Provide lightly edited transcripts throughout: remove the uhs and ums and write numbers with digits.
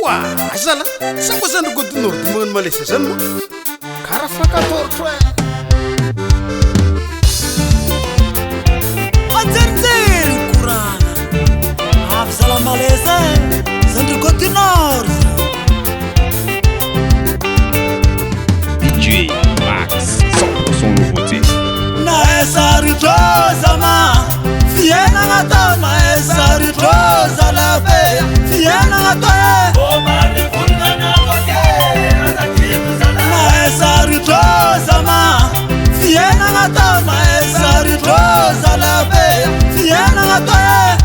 Zala, sa mbo zany godinoro dimagny malesa zany mo karaha fakatorotro Anjerijeri korana avy zala malesa zandry godinoro DJ Max 100% nouveauté na esaritroza ma fiainagna atao na esaritroza labe fiainagna atao na esaritroza ma fiainagna atao na esaritroza labe fiainagna atao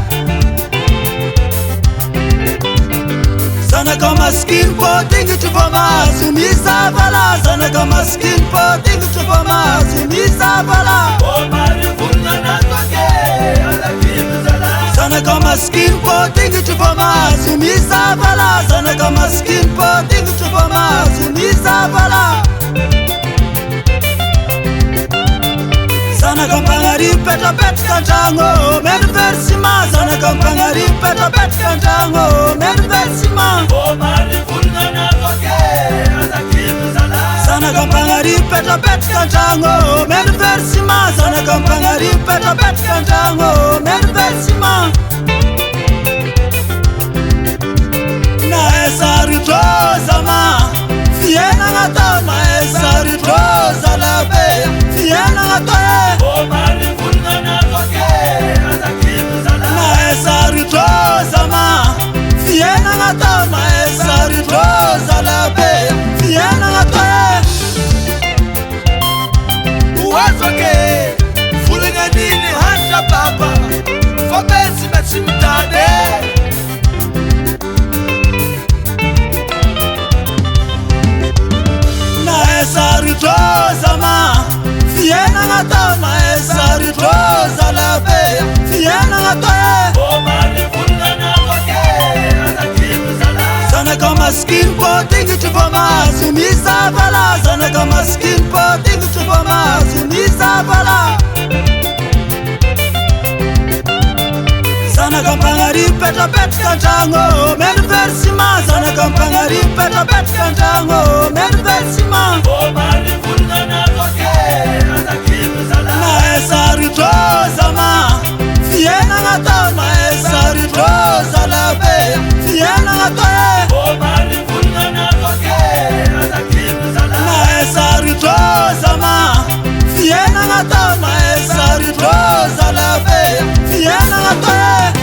zanaka maskiny po tingitry fa mahazo mizavala zanaka maskiny po tingitry fa mahazo mizavala zanaka maskiny po tingitry fa mahazo mizavala zanaka maskiny po tingitry fa mahazo mizavala zanaka mpagnary petrapetraka antragno merversima zanaka mpagnary petrapetraka antragno merversima zanaka mpagnary petrapetraka antragno merversima zanaka mpagnary petrapetraka antragno merversima na esaritroza ma fiainagna atao na esaritroza labe fiainagna atao na esaritroza ma fiainagna atao na esaritroza labe fiainagna atao uwazoke fulanga nini hata baba fabesi machimtane na esaritroza ma fiainagna atao na esaritroza labe fiainagna atao zanaka maskiny po tingitry fa mahazo mizavala zanaka maskiny po tingitry fa mahazo mizavala zanaka mpagnary petrapetraka antragno merversima zanaka mpagnary petrapetraka antragno merversima na esaritroza ma fiainagna atao na esaritroza labe fiainagna atao na esaritroza ma fiainagna atao na esaritroza labe fiainagna atao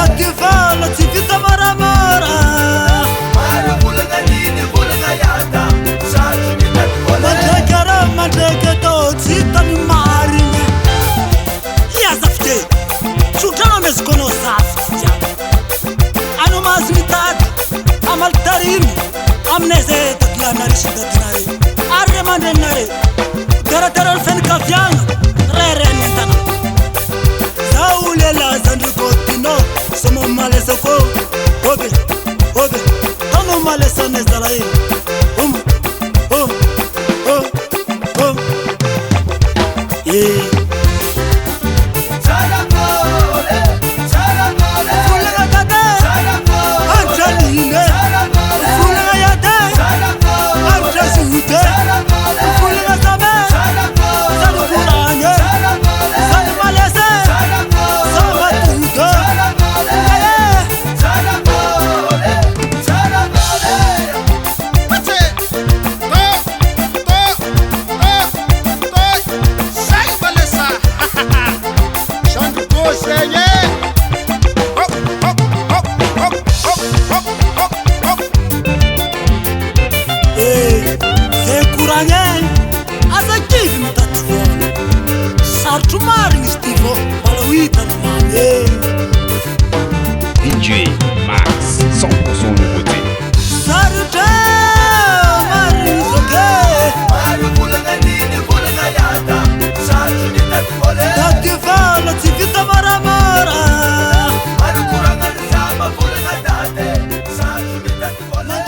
Ativala tsy vita moramora mandreky ara mandreky atao tsy hitany marigny iazafite sotrana ameziko anao zafy ty anao mahazo mitady amalitariny aminay zay dadilanary sy dadinare ary re mandreninare daradarany fianakaviagna rereny antana zao lela zandry godinao somo malesako obe obe tano malesane zala e yeah Balesa Voilà